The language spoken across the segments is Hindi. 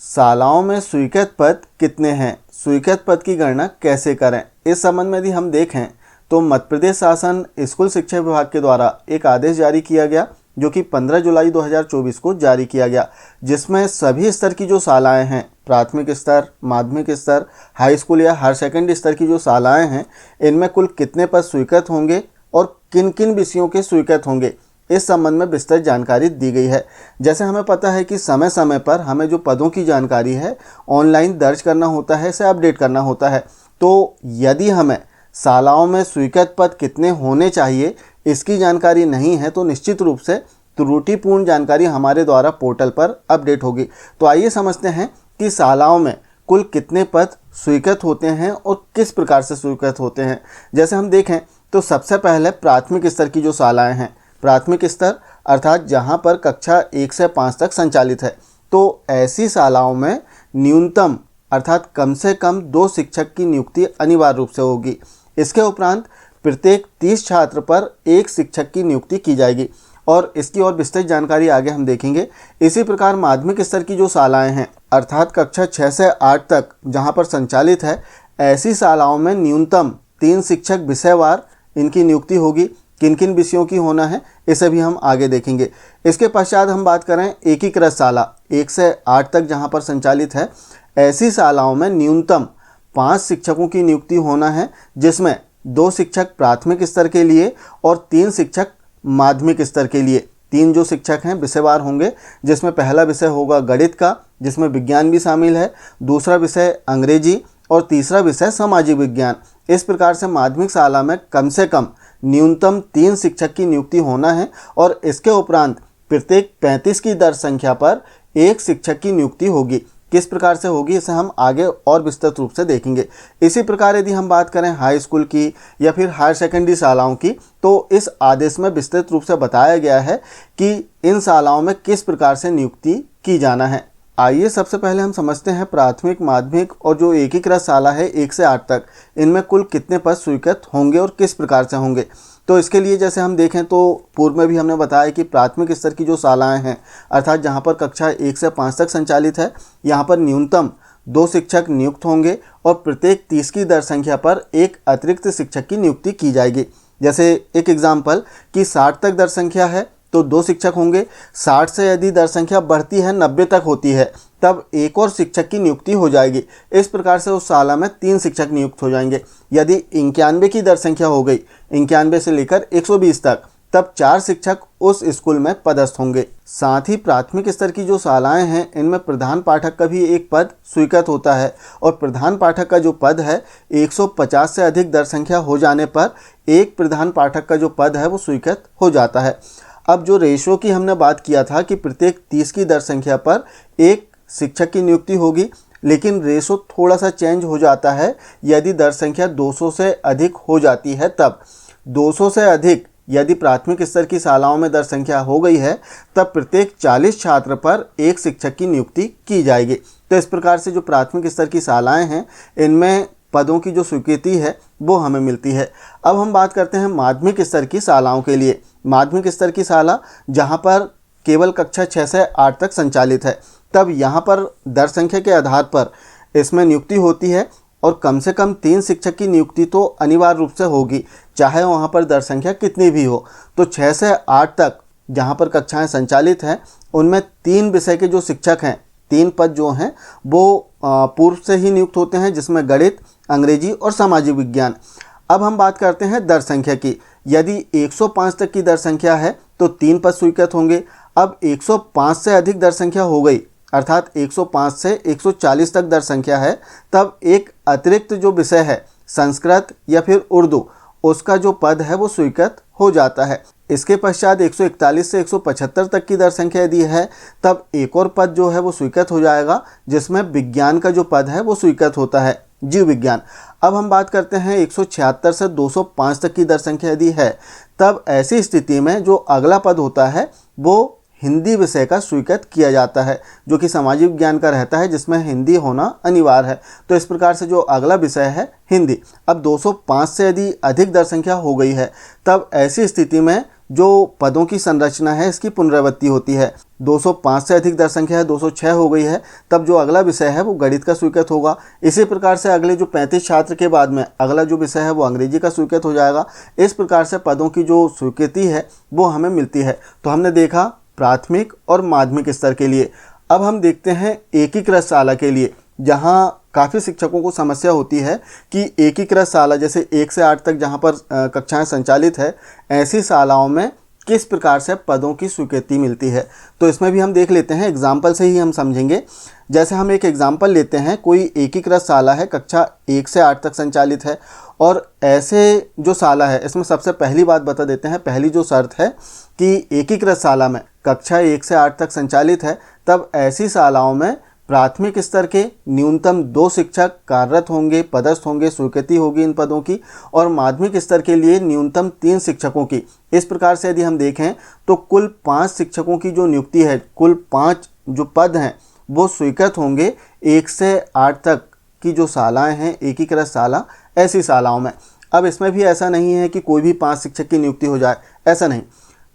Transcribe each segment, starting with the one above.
शालाओं में स्वीकृत पद कितने हैं? स्वीकृत पद की गणना कैसे करें? इस संबंध में यदि हम देखें तो मध्य प्रदेश शासन स्कूल शिक्षा विभाग के द्वारा एक आदेश जारी किया गया जो कि 15 जुलाई 2024 को जारी किया गया, जिसमें सभी स्तर की जो शालाएं हैं, प्राथमिक स्तर, माध्यमिक स्तर, हाई स्कूल या हायर सेकेंडरी स्तर की जो शालाएं हैं, इनमें कुल कितने पद स्वीकृत होंगे और किन किन विषयों के स्वीकृत होंगे, इस संबंध में विस्तृत जानकारी दी गई है। जैसे हमें पता है कि समय समय पर हमें जो पदों की जानकारी है ऑनलाइन दर्ज करना होता है, इसे अपडेट करना होता है। तो यदि हमें शालाओं में स्वीकृत पद कितने होने चाहिए इसकी जानकारी नहीं है तो निश्चित रूप से त्रुटिपूर्ण जानकारी हमारे द्वारा पोर्टल पर अपडेट होगी। तो आइए समझते हैं कि शालाओं में कुल कितने पद स्वीकृत होते हैं और किस प्रकार से स्वीकृत होते हैं। जैसे हम देखें तो सबसे पहले प्राथमिक स्तर की जो शालाएँ हैं, प्राथमिक स्तर अर्थात जहाँ पर कक्षा 1 से 5 तक संचालित है, तो ऐसी शालाओं में न्यूनतम अर्थात कम से कम 2 शिक्षक की नियुक्ति अनिवार्य रूप से होगी। इसके उपरांत प्रत्येक 30 छात्र पर 1 शिक्षक की नियुक्ति की जाएगी और इसकी और विस्तृत जानकारी आगे हम देखेंगे। इसी प्रकार माध्यमिक स्तर की जो शालाएं हैं अर्थात कक्षा 6 से 8 तक जहां पर संचालित है, ऐसी शालाओं में न्यूनतम 3 शिक्षक विषयवार इनकी नियुक्ति होगी। किन किन विषयों की होना है इसे भी हम आगे देखेंगे। इसके पश्चात हम बात करें एकीकृत शाला 1 से 8 तक जहां पर संचालित है, ऐसी शालाओं में न्यूनतम 5 शिक्षकों की नियुक्ति होना है, जिसमें 2 शिक्षक प्राथमिक स्तर के लिए और 3 शिक्षक माध्यमिक स्तर के लिए। 3 जो शिक्षक हैं विषयवार होंगे, जिसमें पहला विषय होगा गणित का, जिसमें विज्ञान भी शामिल है, दूसरा विषय अंग्रेजी और तीसरा विषय सामाजिक विज्ञान। इस प्रकार से माध्यमिक शाला में कम से कम न्यूनतम 3 शिक्षक की नियुक्ति होना है और इसके उपरांत प्रत्येक 35 की दर संख्या पर 1 शिक्षक की नियुक्ति होगी। किस प्रकार से होगी इसे हम आगे और विस्तृत रूप से देखेंगे। इसी प्रकार यदि हम बात करें हाई स्कूल की या फिर हायर सेकेंडरी शालाओं की, तो इस आदेश में विस्तृत रूप से बताया गया है कि इन शालाओं में किस प्रकार से नियुक्ति की जाना है। आइए सबसे पहले हम समझते हैं प्राथमिक, माध्यमिक और जो एकीकृत शाला है 1 से 8 तक, इनमें कुल कितने पद स्वीकृत होंगे और किस प्रकार से होंगे। तो इसके लिए जैसे हम देखें तो पूर्व में भी हमने बताया कि प्राथमिक स्तर की जो शालाएं हैं अर्थात जहां पर कक्षा 1 से 5 तक संचालित है, यहां पर न्यूनतम 2 शिक्षक नियुक्त होंगे और प्रत्येक 30 की दर संख्या पर 1 अतिरिक्त शिक्षक की नियुक्ति की जाएगी। जैसे एक एग्जाम्पल कि 60 तक दर संख्या है तो 2 शिक्षक होंगे, 60 से यदि दर संख्या बढ़ती है 90 तक होती है तब 1 और शिक्षक की नियुक्ति हो जाएगी। इस प्रकार से उस शाला में 3 शिक्षक नियुक्त हो जाएंगे। यदि 91 की दर संख्या हो गई, 91 से लेकर 120 तक, तब 4 शिक्षक उस स्कूल में पदस्थ होंगे। साथ ही प्राथमिक स्तर की जो शालाएं हैं इनमें प्रधान पाठक का भी एक पद स्वीकृत होता है और प्रधान पाठक का जो पद है 150 से अधिक दर संख्या हो जाने पर 1 प्रधान पाठक का जो पद है वो स्वीकृत हो जाता है। अब जो रेशो की हमने बात किया था कि प्रत्येक 30 की दर संख्या पर 1 शिक्षक की नियुक्ति होगी, लेकिन रेशो थोड़ा सा चेंज हो जाता है यदि दर संख्या 200 से अधिक हो जाती है। तब 200 से अधिक यदि प्राथमिक स्तर की शालाओं में दर संख्या हो गई है तब प्रत्येक 40 छात्र पर 1 शिक्षक की नियुक्ति की जाएगी। तो इस प्रकार से जो प्राथमिक स्तर की शालाएं हैं इनमें पदों की जो स्वीकृति है वो हमें मिलती है। अब हम बात करते हैं माध्यमिक स्तर की शालाओं के लिए। माध्यमिक स्तर की शाला जहां पर केवल कक्षा 6 से 8 तक संचालित है, तब यहां पर दर संख्या के आधार पर इसमें नियुक्ति होती है और कम से कम 3 शिक्षक की नियुक्ति तो अनिवार्य रूप से होगी, चाहे वहां पर दर संख्या कितनी भी हो। तो 6 से 8 तक जहां पर कक्षाएं संचालित हैं उनमें 3 विषय के जो शिक्षक हैं, 3 पद जो हैं वो पूर्व से ही नियुक्त होते हैं, जिसमें गणित, अंग्रेजी और सामाजिक विज्ञान। अब हम बात करते हैं दर संख्या की। यदि 105 तक की दर संख्या है तो 3 पद स्वीकृत होंगे। अब 105 से अधिक दर संख्या हो गई अर्थात 105 से 140 तक दर संख्या है, तब एक अतिरिक्त जो विषय है संस्कृत या फिर उर्दू, उसका जो पद है वो स्वीकृत हो जाता है। इसके पश्चात 141 से 175 तक की दर संख्या यदि है तब एक और पद जो है वो स्वीकृत हो जाएगा, जिसमें विज्ञान का जो पद है वो स्वीकृत होता है, जीव विज्ञान। अब हम बात करते हैं 176 से 205 तक की दर संख्या यदि है तब ऐसी स्थिति में जो अगला पद होता है वो हिंदी विषय का स्वीकृत किया जाता है, जो कि सामाजिक विज्ञान का रहता है, जिसमें हिंदी होना अनिवार्य है। तो इस प्रकार से जो अगला विषय है हिंदी। अब 205 से यदि अधिक दर संख्या हो गई है तब ऐसी स्थिति में जो पदों की संरचना है इसकी पुनरावृत्ति होती है। 205 से अधिक दर संख्या है, 206 हो गई है, तब जो अगला विषय है वो गणित का स्वीकृत होगा। इसी प्रकार से अगले जो 35 छात्र के बाद में अगला जो विषय है वो अंग्रेजी का स्वीकृत हो जाएगा। इस प्रकार से पदों की जो स्वीकृति है वो हमें मिलती है। तो हमने देखा प्राथमिक और माध्यमिक स्तर के लिए। अब हम देखते हैं एकीकृत शाला के लिए, जहाँ काफ़ी शिक्षकों को समस्या होती है कि एकीकृत शाला जैसे 1 से 8 तक जहाँ पर कक्षाएं संचालित है, ऐसी शालाओं में किस प्रकार से पदों की स्वीकृति मिलती है। तो इसमें भी हम देख लेते हैं, एग्जाम्पल से ही हम समझेंगे। जैसे हम एक एग्जाम्पल लेते हैं, कोई एकीकृत शाला है, कक्षा 1 से 8 तक संचालित है, और ऐसे जो शाला है इसमें सबसे पहली बात बता देते हैं, पहली जो शर्त है कि एकीकृत शाला में कक्षा 1 से 8 तक संचालित है, तब ऐसी शालाओं में प्राथमिक स्तर के न्यूनतम 2 शिक्षक कार्यरत होंगे, पदस्थ होंगे, स्वीकृति होगी इन पदों की, और माध्यमिक स्तर के लिए न्यूनतम 3 शिक्षकों की। इस प्रकार से यदि हम देखें तो कुल 5 शिक्षकों की जो नियुक्ति है, कुल 5 जो पद हैं वो स्वीकृत होंगे 1 से 8 तक की जो शालाएं हैं एकीकृत शाला, ऐसी शालाओं में। अब इसमें भी ऐसा नहीं है कि कोई भी 5 शिक्षक की नियुक्ति हो जाए, ऐसा नहीं।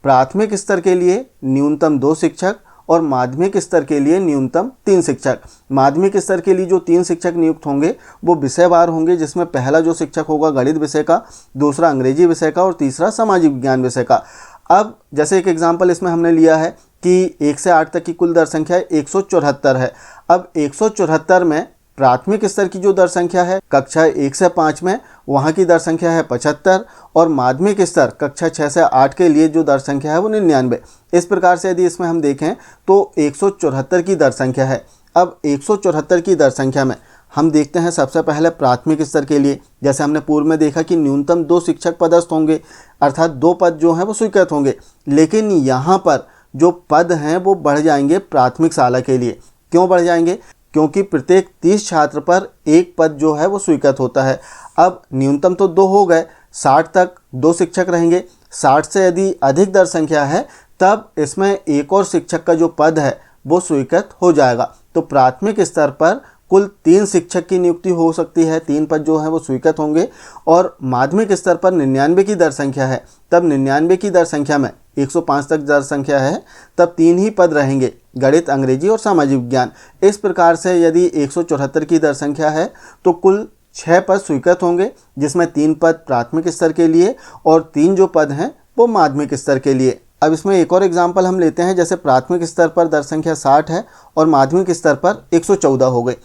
प्राथमिक स्तर के लिए न्यूनतम 2 शिक्षक और माध्यमिक स्तर के लिए न्यूनतम 3 शिक्षक। माध्यमिक स्तर के लिए जो 3 शिक्षक नियुक्त होंगे वो विषयवार होंगे, जिसमें पहला जो शिक्षक होगा गणित विषय का, दूसरा अंग्रेजी विषय का और तीसरा सामाजिक विज्ञान विषय का। अब जैसे एक एग्जाम्पल इसमें हमने लिया है कि 1 से 8 तक की कुल दर संख्या 174 है। अब 174 में प्राथमिक स्तर की जो दर संख्या है कक्षा 1 से 5 में, वहाँ की दर संख्या है 75, और माध्यमिक स्तर कक्षा 6 से 8 के लिए जो दर संख्या है वो 99। इस प्रकार से यदि इसमें हम देखें तो 174 की दर संख्या है। अब 174 की दर संख्या में हम देखते हैं सबसे पहले प्राथमिक स्तर के लिए, जैसे हमने पूर्व में देखा कि न्यूनतम 2 शिक्षक पदस्थ होंगे, अर्थात 2 पद जो हैं वो स्वीकृत होंगे। लेकिन यहाँ पर जो पद हैं वो बढ़ जाएंगे प्राथमिक शाला के लिए। क्यों बढ़ जाएंगे? क्योंकि प्रत्येक 30 छात्र पर 1 पद जो है वो स्वीकृत होता है। अब न्यूनतम तो 2 हो गए, 60 तक 2 शिक्षक रहेंगे। 60 से यदि अधिक दर संख्या है तब इसमें एक और शिक्षक का जो पद है वो स्वीकृत हो जाएगा। तो प्राथमिक स्तर पर कुल 3 शिक्षक की नियुक्ति हो सकती है, 3 पद जो हैं वो स्वीकृत होंगे। और माध्यमिक स्तर पर 99 की दर संख्या है, तब 99 की दर संख्या में 105 तक दर संख्या है, तब 3 ही पद रहेंगे, गणित, अंग्रेजी और सामाजिक विज्ञान। इस प्रकार से यदि 174 की दर संख्या है तो कुल 6 पद स्वीकृत होंगे, जिसमें 3 पद प्राथमिक स्तर के लिए और 3 जो पद हैं वो माध्यमिक स्तर के लिए। अब इसमें एक और एग्जाम्पल हम लेते हैं, जैसे प्राथमिक स्तर पर दर संख्या 60 है और माध्यमिक स्तर पर 114 हो गई।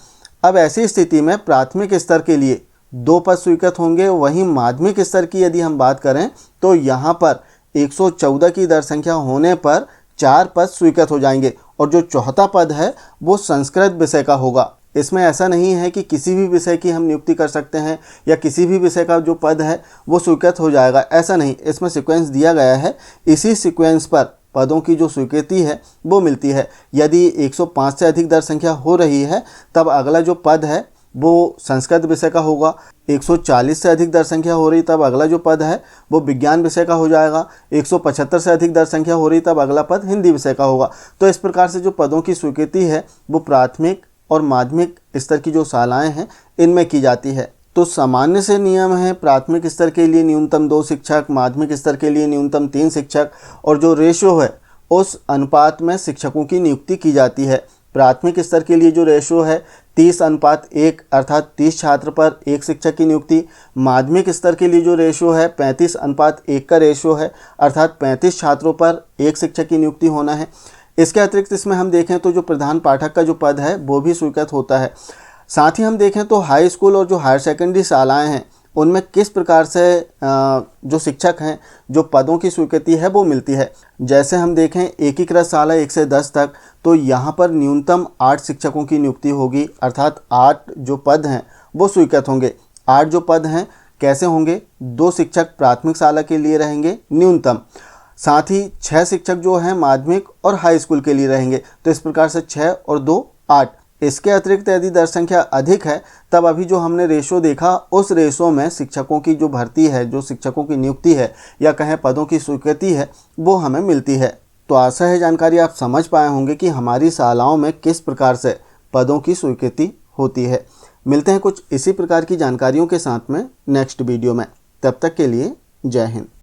अब ऐसी स्थिति में प्राथमिक स्तर के लिए 2 पद स्वीकृत होंगे, वहीं माध्यमिक स्तर की यदि हम बात करें तो यहाँ पर 114 की दर संख्या होने पर 4 पद स्वीकृत हो जाएंगे, और जो चौथा पद है वो संस्कृत विषय का होगा। इसमें ऐसा नहीं है कि किसी भी विषय की हम नियुक्ति कर सकते हैं या किसी भी विषय का जो पद है वो स्वीकृत हो जाएगा, ऐसा नहीं। इसमें सीक्वेंस दिया गया है, इसी सीक्वेंस पर पदों की जो स्वीकृति है वो मिलती है। यदि 105 से अधिक दर संख्या हो रही है तब अगला जो पद है वो संस्कृत विषय का होगा। 140 से अधिक दर संख्या हो रही तब अगला जो पद है वो विज्ञान विषय का हो जाएगा। 175 से अधिक दर संख्या हो रही तब अगला पद हिंदी विषय का होगा। तो इस प्रकार से जो पदों की स्वीकृति है वो प्राथमिक और माध्यमिक स्तर की जो शालाएं हैं इनमें की जाती है। तो सामान्य से नियम है, प्राथमिक स्तर के लिए न्यूनतम 2 शिक्षक, माध्यमिक स्तर के लिए न्यूनतम 3 शिक्षक, और जो रेशो है उस अनुपात में शिक्षकों की नियुक्ति की जाती है। प्राथमिक स्तर के लिए जो रेशो है 30:1, अर्थात 30 छात्र पर 1 शिक्षक की नियुक्ति। माध्यमिक स्तर के लिए जो रेशो है 35:1 का रेशो है, अर्थात 35 छात्रों पर 1 शिक्षक की नियुक्ति होना है। इसके अतिरिक्त इसमें हम देखें तो जो प्रधान पाठक का जो पद है वो भी स्वीकृत होता है। साथ ही हम देखें तो हाई स्कूल और जो हायर सेकेंडरी शालाएं हैं उनमें किस प्रकार से जो शिक्षक हैं जो पदों की स्वीकृति है वो मिलती है। जैसे हम देखें एकीकृत शाला 1 से 10 तक, तो यहाँ पर न्यूनतम 8 शिक्षकों की नियुक्ति होगी, अर्थात 8 जो पद हैं वो स्वीकृत होंगे। 8 जो पद हैं कैसे होंगे? 2 शिक्षक प्राथमिक शाला के लिए रहेंगे न्यूनतम, साथ ही 6 शिक्षक जो हैं माध्यमिक और हाई स्कूल के लिए रहेंगे। तो इस प्रकार से 6 और 2 8। इसके अतिरिक्त यदि दर संख्या अधिक है तब अभी जो हमने रेशो देखा उस रेशो में शिक्षकों की जो भर्ती है, जो शिक्षकों की नियुक्ति है या कहें पदों की स्वीकृति है वो हमें मिलती है। तो आशा है जानकारी आप समझ पाए होंगे कि हमारी शालाओं में किस प्रकार से पदों की स्वीकृति होती है। मिलते हैं कुछ इसी प्रकार की जानकारियों के साथ में नेक्स्ट वीडियो में। तब तक के लिए जय हिंद।